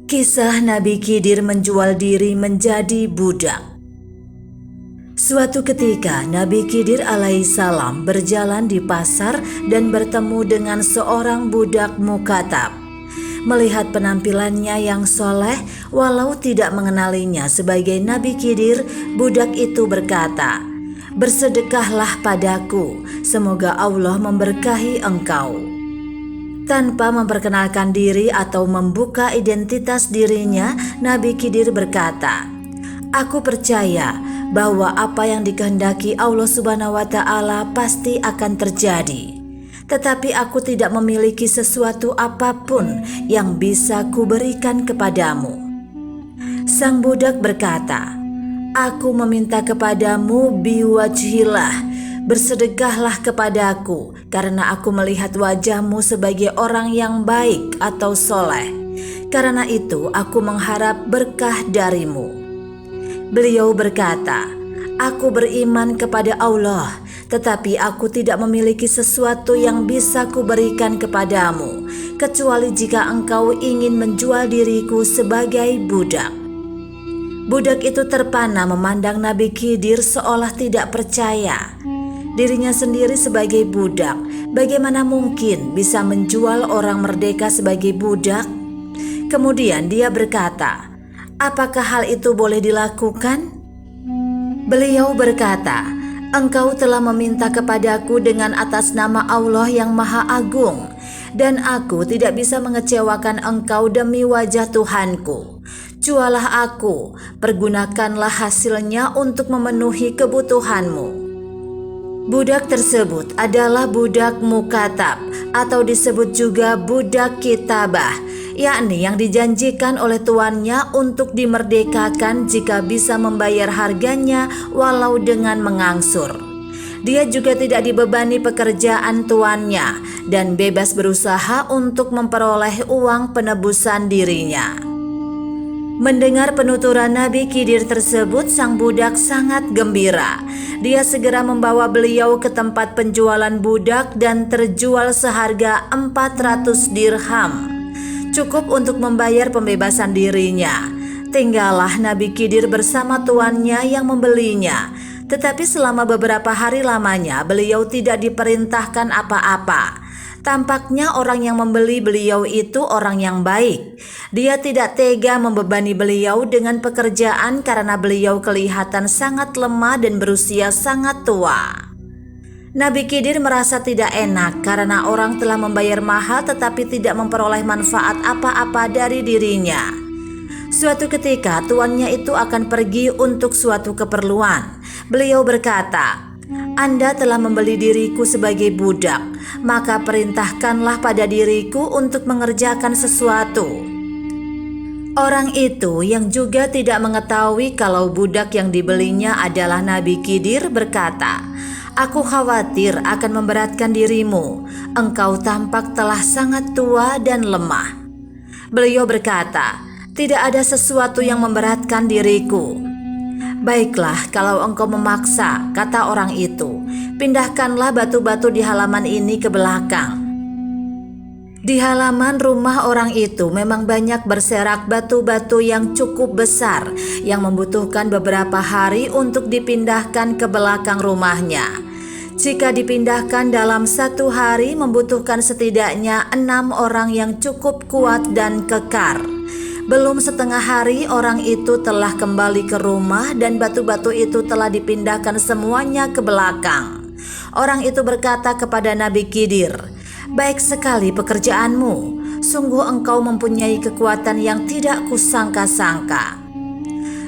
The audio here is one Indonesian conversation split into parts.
Kisah Nabi Khidir menjual diri menjadi budak. Suatu ketika Nabi Khidir alaihissalam berjalan di pasar dan bertemu dengan seorang budak mukatab. Melihat penampilannya yang soleh, walau tidak mengenalinya sebagai Nabi Khidir, budak itu berkata, "Bersedekahlah padaku, semoga Allah memberkahi engkau." Tanpa memperkenalkan diri atau membuka identitas dirinya, Nabi Khidir berkata, "Aku percaya bahwa apa yang dikehendaki Allah Subhanahu wa Ta'ala pasti akan terjadi. Tetapi aku tidak memiliki sesuatu apapun yang bisa kuberikan kepadamu." Sang budak berkata, "Aku meminta kepadamu biwajhillah, bersedekahlah kepadaku karena aku melihat wajahmu sebagai orang yang baik atau soleh. Karena itu aku mengharap berkah darimu." Beliau berkata, "Aku beriman kepada Allah, tetapi aku tidak memiliki sesuatu yang bisa kuberikan kepadamu, kecuali jika engkau ingin menjual diriku sebagai budak." Budak itu terpana memandang Nabi Khidir seolah tidak percaya. Dirinya sendiri sebagai budak, bagaimana mungkin bisa menjual orang merdeka sebagai budak? Kemudian dia berkata, "Apakah hal itu boleh dilakukan?" Beliau berkata, "Engkau telah meminta kepadaku dengan atas nama Allah yang Maha Agung, dan aku tidak bisa mengecewakan engkau demi wajah Tuhanku. Jualah aku, pergunakanlah hasilnya untuk memenuhi kebutuhanmu." Budak tersebut adalah budak mukatab atau disebut juga budak kitabah, yakni yang dijanjikan oleh tuannya untuk dimerdekakan jika bisa membayar harganya walau dengan mengangsur. Dia juga tidak dibebani pekerjaan tuannya dan bebas berusaha untuk memperoleh uang penebusan dirinya. Mendengar penuturan Nabi Khidir tersebut, sang budak sangat gembira. Dia segera membawa beliau ke tempat penjualan budak dan terjual seharga 400 dirham. Cukup untuk membayar pembebasan dirinya. Tinggallah Nabi Khidir bersama tuannya yang membelinya. Tetapi selama beberapa hari lamanya beliau tidak diperintahkan apa-apa. Tampaknya orang yang membeli beliau itu orang yang baik. Dia tidak tega membebani beliau dengan pekerjaan karena beliau kelihatan sangat lemah dan berusia sangat tua. Nabi Khidir merasa tidak enak karena orang telah membayar mahal tetapi tidak memperoleh manfaat apa-apa dari dirinya. Suatu ketika tuannya itu akan pergi untuk suatu keperluan. Beliau berkata, "Anda telah membeli diriku sebagai budak, maka perintahkanlah pada diriku untuk mengerjakan sesuatu." Orang itu yang juga tidak mengetahui kalau budak yang dibelinya adalah Nabi Khidir berkata, "Aku khawatir akan memberatkan dirimu. Engkau tampak telah sangat tua dan lemah." Beliau berkata, "Tidak ada sesuatu yang memberatkan diriku." "Baiklah, kalau engkau memaksa," kata orang itu, "pindahkanlah batu-batu di halaman ini ke belakang." Di halaman rumah orang itu memang banyak berserak batu-batu yang cukup besar yang membutuhkan beberapa hari untuk dipindahkan ke belakang rumahnya. Jika dipindahkan dalam satu hari membutuhkan setidaknya 6 orang yang cukup kuat dan kekar. Belum setengah hari orang itu telah kembali ke rumah dan batu-batu itu telah dipindahkan semuanya ke belakang. Orang itu berkata kepada Nabi Khidir, "Baik sekali pekerjaanmu, sungguh engkau mempunyai kekuatan yang tidak kusangka-sangka."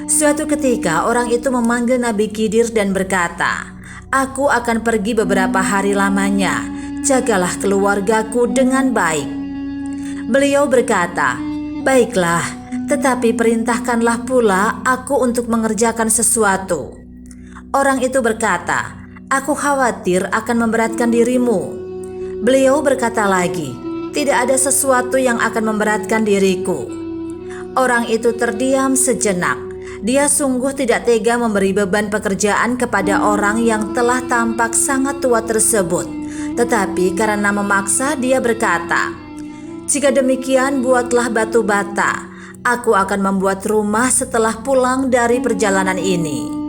Suatu ketika orang itu memanggil Nabi Khidir dan berkata, "Aku akan pergi beberapa hari lamanya, jagalah keluargaku dengan baik." Beliau berkata, "Baiklah, tetapi perintahkanlah pula aku untuk mengerjakan sesuatu." Orang itu berkata, "Aku khawatir akan memberatkan dirimu." Beliau berkata lagi, "Tidak ada sesuatu yang akan memberatkan diriku." Orang itu terdiam sejenak. Dia sungguh tidak tega memberi beban pekerjaan kepada orang yang telah tampak sangat tua tersebut. Tetapi karena memaksa, dia berkata, "Jika demikian, buatlah batu bata. Aku akan membuat rumah setelah pulang dari perjalanan ini."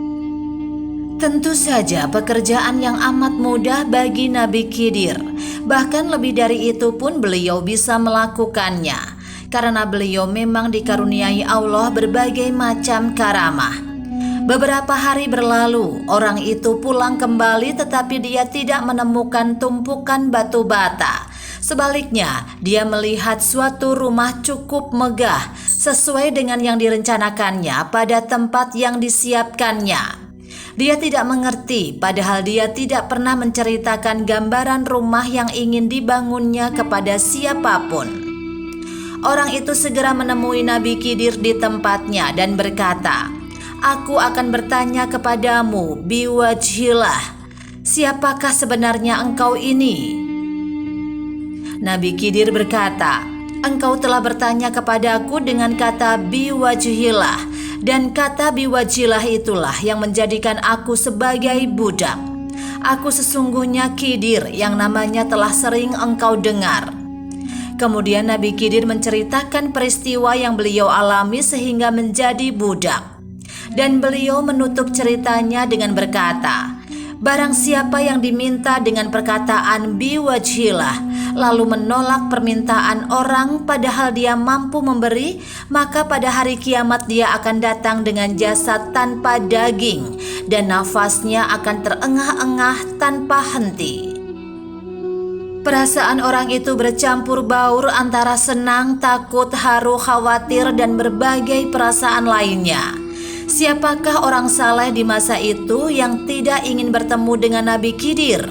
Tentu saja pekerjaan yang amat mudah bagi Nabi Khidir. Bahkan lebih dari itu pun beliau bisa melakukannya, karena beliau memang dikaruniai Allah berbagai macam karamah. Beberapa hari berlalu, orang itu pulang kembali tetapi dia tidak menemukan tumpukan batu bata. Sebaliknya, dia melihat suatu rumah cukup megah sesuai dengan yang direncanakannya pada tempat yang disiapkannya. Dia tidak mengerti, padahal dia tidak pernah menceritakan gambaran rumah yang ingin dibangunnya kepada siapapun. Orang itu segera menemui Nabi Khidir di tempatnya dan berkata, "Aku akan bertanya kepadamu, biwajhillah, siapakah sebenarnya engkau ini?" Nabi Khidir berkata, "Engkau telah bertanya kepadaku dengan kata biwajhillah, dan kata biwajhillah itulah yang menjadikan aku sebagai budak. Aku sesungguhnya Khidir yang namanya telah sering engkau dengar." Kemudian Nabi Khidir menceritakan peristiwa yang beliau alami sehingga menjadi budak. Dan beliau menutup ceritanya dengan berkata, "Barang siapa yang diminta dengan perkataan biwajhillah lalu menolak permintaan orang padahal dia mampu memberi, maka pada hari kiamat dia akan datang dengan jasad tanpa daging dan nafasnya akan terengah-engah tanpa henti." Perasaan orang itu bercampur baur antara senang, takut, haru, khawatir, dan berbagai perasaan lainnya. Siapakah orang saleh di masa itu yang tidak ingin bertemu dengan Nabi Khidir?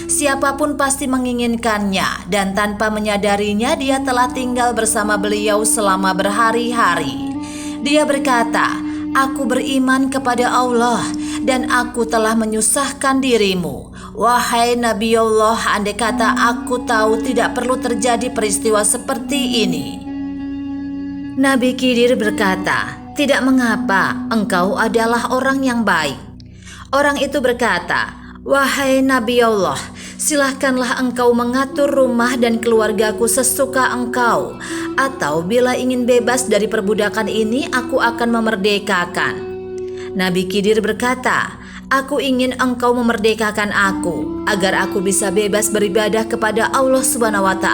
Siapapun pasti menginginkannya, dan tanpa menyadarinya dia telah tinggal bersama beliau selama berhari-hari. Dia berkata, "Aku beriman kepada Allah dan aku telah menyusahkan dirimu. Wahai Nabi Allah, andai kata aku tahu tidak perlu terjadi peristiwa seperti ini." Nabi Khidir berkata, "Tidak mengapa, engkau adalah orang yang baik." Orang itu berkata, "Wahai Nabi Allah, silahkanlah engkau mengatur rumah dan keluargaku sesuka engkau, atau bila ingin bebas dari perbudakan ini, aku akan memerdekakan." Nabi Khidir berkata, "Aku ingin engkau memerdekakan aku, agar aku bisa bebas beribadah kepada Allah SWT."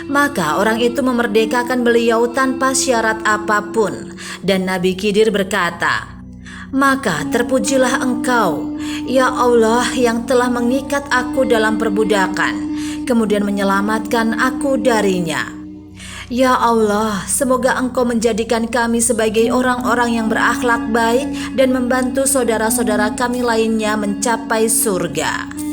Maka orang itu memerdekakan beliau tanpa syarat apapun, dan Nabi Khidir berkata, "Maka terpujilah engkau, ya Allah, yang telah mengikat aku dalam perbudakan, kemudian menyelamatkan aku darinya. Ya Allah, semoga engkau menjadikan kami sebagai orang-orang yang berakhlak baik dan membantu saudara-saudara kami lainnya mencapai surga."